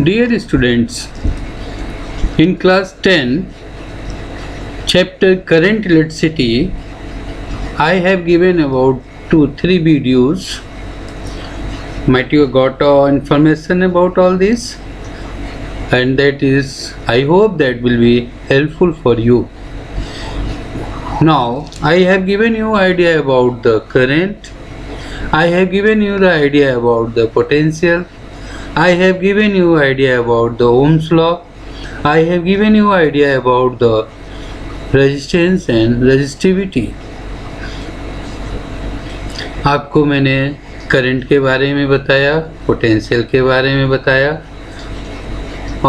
Dear students, in class 10, chapter current electricity, I have given about 2-3 videos. Might you got information about all this? And that is, I hope that will be helpful for you. Now, I have given you idea about the current. I have given you the idea about the potential. I have given you idea about the Ohm's law. I have given you idea about the resistance and resistivity. आपको मैंने current के बारे में बताया, potential के बारे में बताया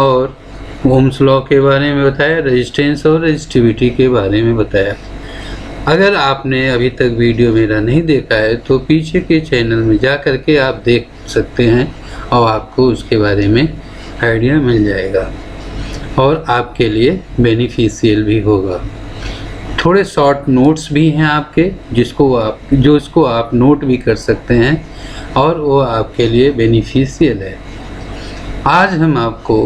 और ओम्स लॉ के बारे में बताया, रेजिस्टेंस और रेजिस्टिविटी के बारे में बताया। अगर आपने अभी तक वीडियो मेरा नहीं देखा है तो पीछे के चैनल में जा कर के आप देख सकते हैं और आपको उसके बारे में आइडिया मिल जाएगा और आपके लिए बेनिफिशियल भी होगा। थोड़े शॉर्ट नोट्स भी हैं आपके जिसको आप नोट भी कर सकते हैं और वो आपके लिए बेनिफिशियल है। आज हम आपको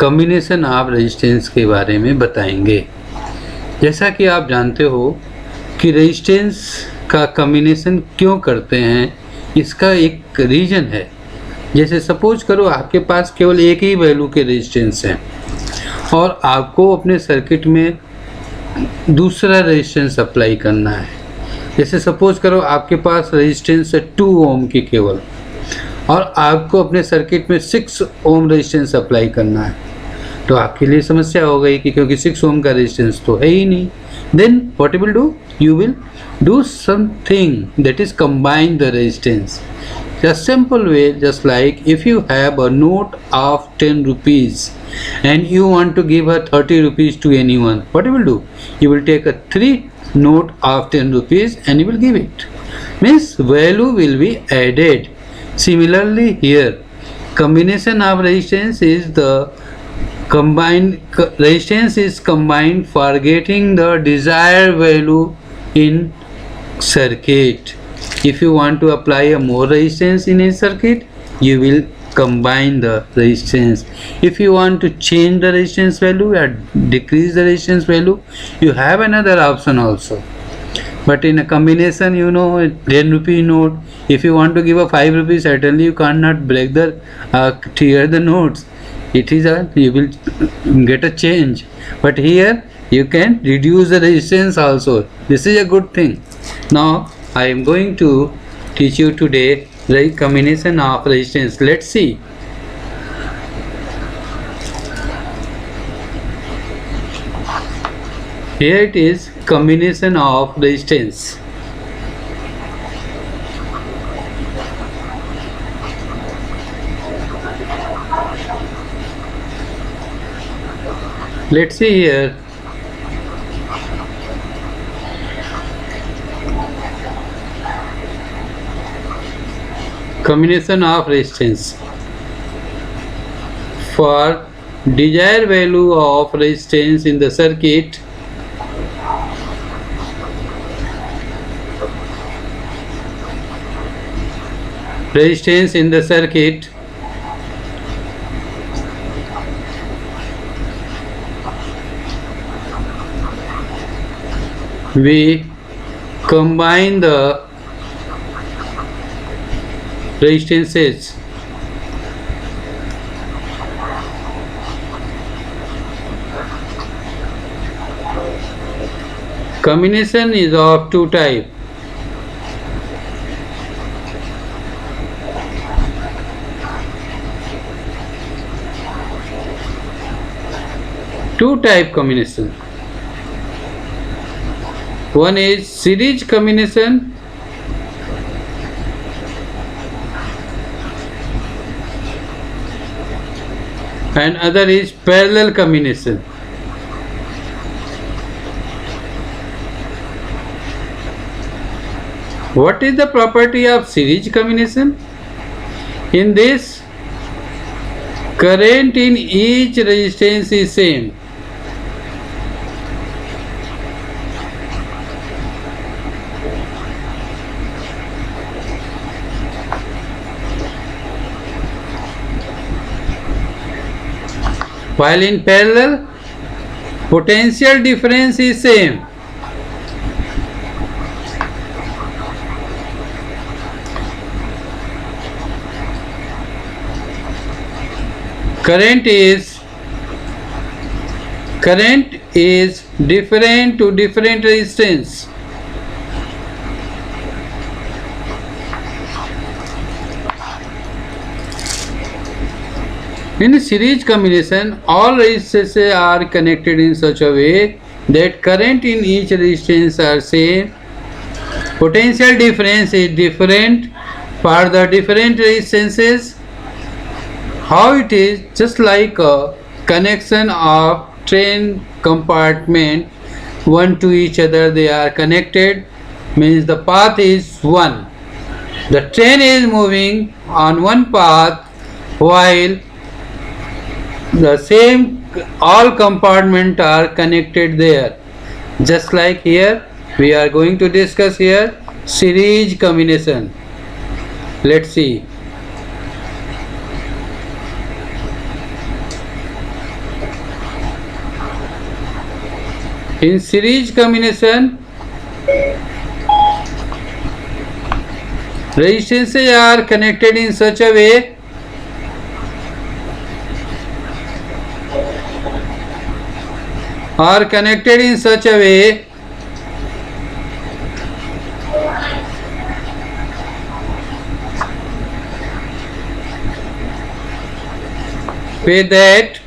कॉम्बिनेशन ऑफ रेजिस्टेंस के बारे में बताएंगे। जैसा कि आप जानते हो कि रेजिस्टेंस का कॉम्बिनेशन क्यों करते हैं, इसका एक रीज़न है। जैसे सपोज करो आपके पास केवल एक ही वैल्यू के रेजिस्टेंस हैं और आपको अपने सर्किट में दूसरा रेजिस्टेंस अप्लाई करना है। जैसे सपोज करो आपके पास रेजिस्टेंस है 2 ओम की केवल और आपको अपने सर्किट में 6 ओम रेजिस्टेंस अप्लाई करना है, तो आपके लिए समस्या हो गई कि क्योंकि 6 ओम का रेजिस्टेंस तो है ही नहीं। Then what you will do, you will do something that is combine the resistance. A simple way, just like if you have a note of 10 rupees and you want to give her 30 rupees to anyone, what you will do, you will take a 3 note of 10 rupees and you will give it, means value will be added. Similarly here, combination of resistance is the resistance is combined for getting the desired value in circuit. If you want to apply a more resistance in a circuit, you will combine the resistance. If you want to change the resistance value or decrease the resistance value, you have another option also. But in a combination, 10 rupee note, if you want to give a 5 rupees, certainly you cannot break the tear the notes. You will get a change. But here you can reduce the resistance also. This is a good thing. Now I am going to teach you today the combination of resistance. Let's see. Here it is, combination of resistance. Let's see here. Combination of resistance. For desired value of resistance in the circuit, resistance in the circuit, we combine the resistances. Combination is of two types. Two-type combination. One is series combination and other is parallel combination. What is the property of series combination? In this, current in each resistance is same. while in parallel potential difference is same. Current is different to different resistance. In series combination, all resistances are connected in such a way that current in each resistance are same. Potential difference is different for the different resistances. How it is just like a connection of train compartment one to each other, they are connected, means the path is one. The train is moving on one path while the same all compartments are connected there. Just like here we are going to discuss here series combination. Let's see. In series combination, resistances are connected in such a way with that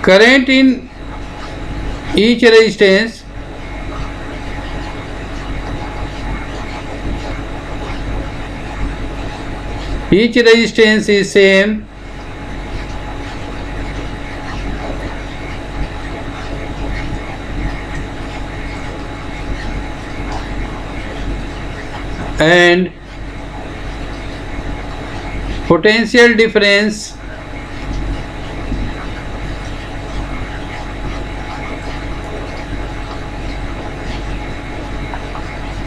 current in each resistance is same. And potential difference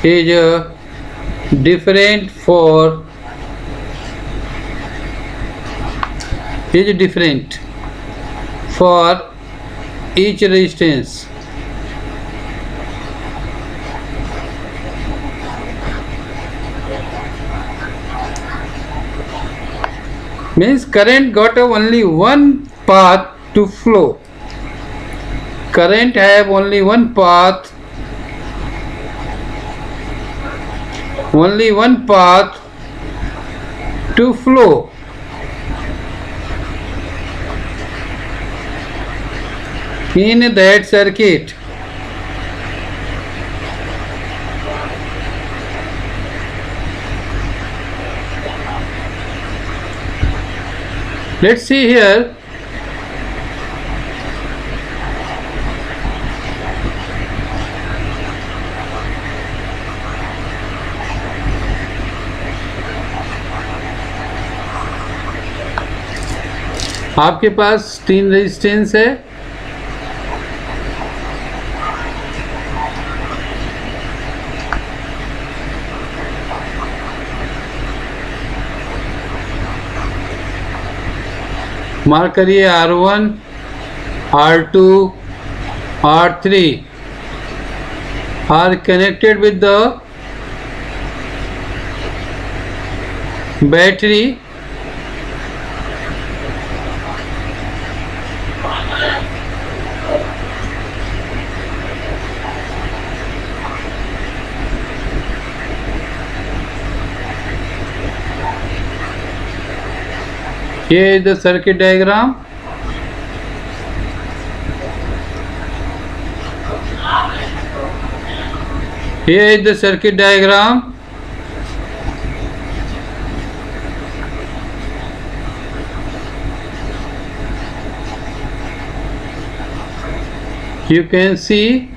is different for each resistance. Means current got only one path to flow. Current have only one path to flow. In that circuit. Let's see here. आपके पास 3 resistance है. Mark करिए R1, R2, R3 are connected with the battery. Here is the circuit diagram. Here is the circuit diagram. You can see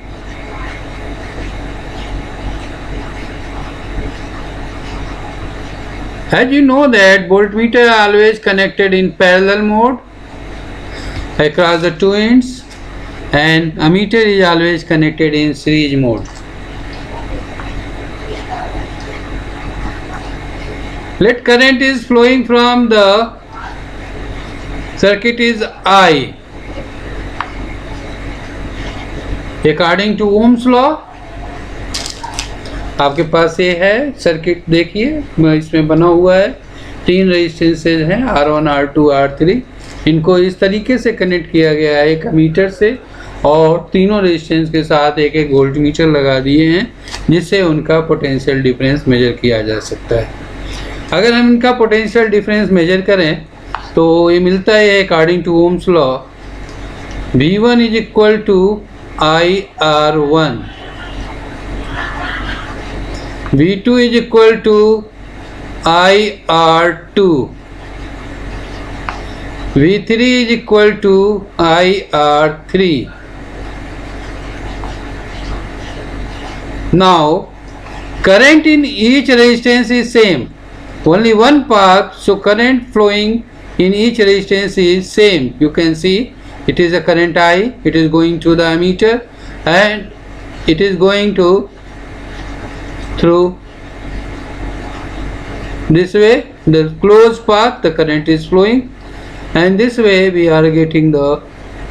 as you know that voltmeter are always connected in parallel mode across the two ends and ammeter is always connected in series mode. Let current is flowing from the circuit is I. According to Ohm's law, आपके पास ये है circuit, देखिए इसमें बना हुआ है, 3 resistances हैं R1, R2, R3। इनको इस तरीके से कनेक्ट किया गया है एक मीटर से, और तीनों रेजिस्टेंस के साथ एक एक वोल्ट मीटर लगा दिए हैं, जिससे उनका पोटेंशियल डिफरेंस मेजर किया जा सकता है। अगर हम इनका पोटेंशियल डिफरेंस मेजर करें तो ये मिलता है according to Ohm's law, V1 is equal to IR1, V2 is equal to IR2, V3 is equal to IR3. Now, current in each resistance is same, only one path, so current flowing in each resistance is same. You can see it is a current I, it is going to the ammeter and it is going to through this way, the closed path, the current is flowing, and this way we are getting the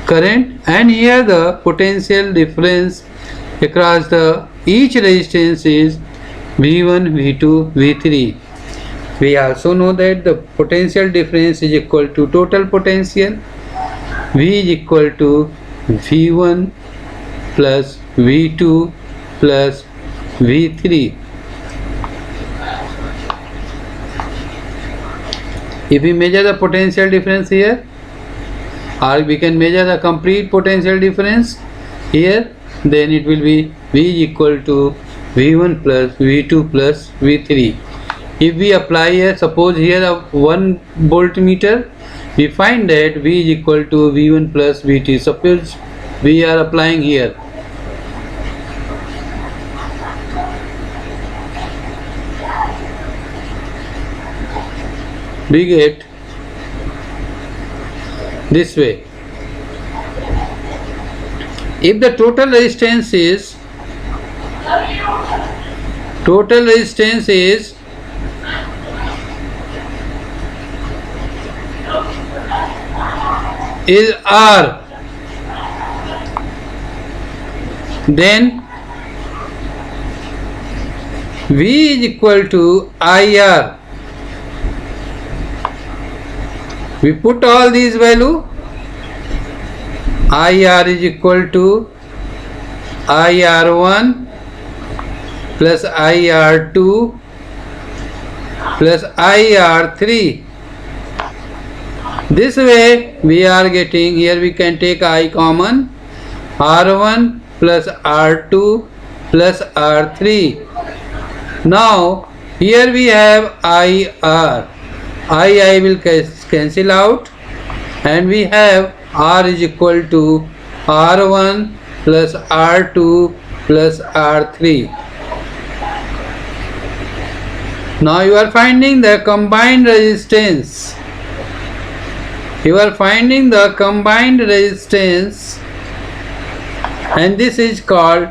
current, and here the potential difference across the each resistance is V1, V2, V3. We also know that the potential difference is equal to total potential. V is equal to V1 plus V2 plus V3. If we measure the potential difference here, or we can measure the complete potential difference here, then it will be V is equal to V1 plus V2 plus V3. If we apply here, suppose here a 1 voltmeter, we find that V is equal to V1 plus V2. Suppose we are applying here, we get this way. If the total resistance is R, then V is equal to IR. We put all these value, IR is equal to IR1 plus IR2 plus IR3. This way we are getting, here we can take I common, R1 plus R2 plus R3. Now here we have IR, I will cancel out, and we have R is equal to R1 plus R2 plus R3. Now you are finding the combined resistance. You are finding the combined resistance, and this is called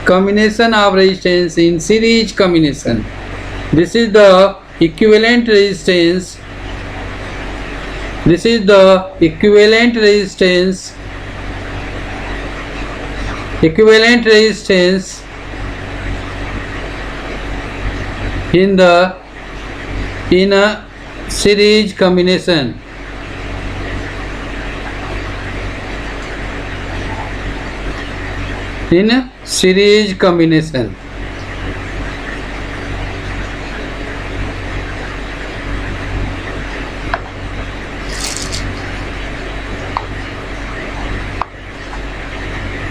combination of resistance in series combination. This is the equivalent resistance. This is the equivalent resistance in a series combination. In a series combination.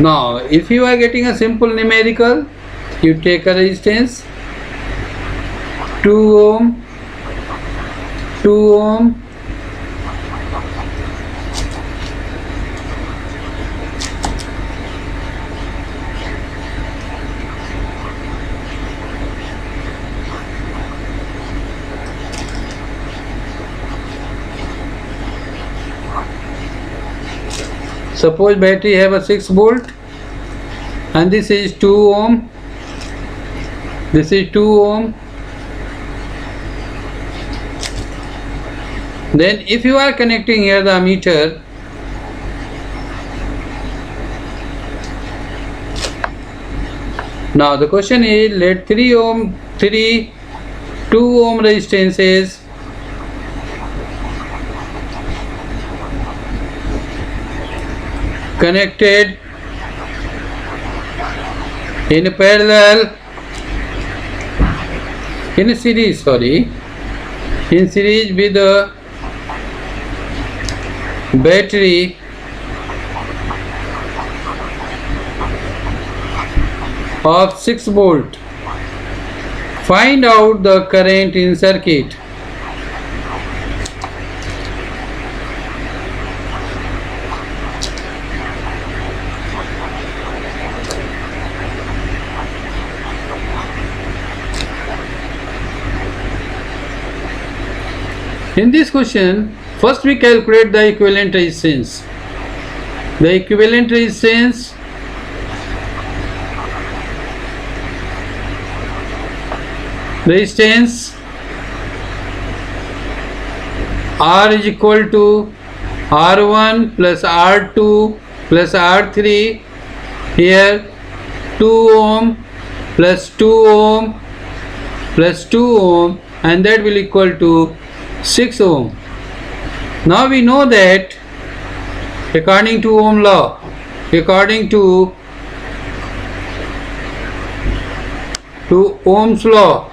Now, if you are getting a simple numerical, you take a resistance 2 ohm, 2 ohm, suppose battery have a 6 volt, and this is 2 ohm, this is 2 ohm, Then if you are connecting here the ammeter, now the question is, let 2 ohm resistances connected in parallel, in series with the battery of 6 volt. Find out the current in circuit. In this question, first we calculate the equivalent resistance. The equivalent resistance R is equal to R1 plus R2 plus R3. Here 2 ohm plus 2 ohm plus 2 ohm, and that will equal to 6 ohm. Now we know that according to Ohm law, according to Ohm's law,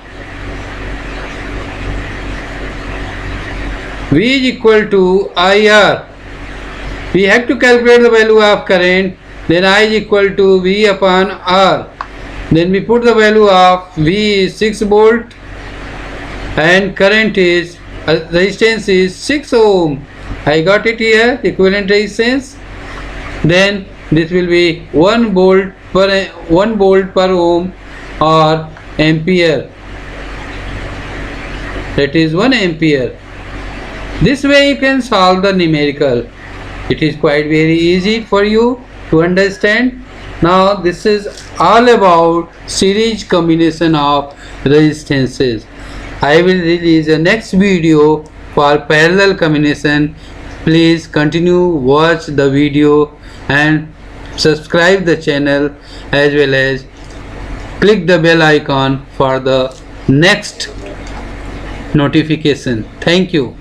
V is equal to IR. We have to calculate the value of current, then I is equal to V upon R. Then we put the value of V is 6 volt and current is resistance is 6 ohm. I got it here, equivalent resistance. Then this will be 1 volt per ohm or ampere. That is 1 ampere. This way you can solve the numerical. It is quite very easy for you to understand. Now this is all about series combination of resistances. I will release a next video for parallel combination. Please continue watch the video and subscribe the channel, as well as click the bell icon for the next notification. Thank you.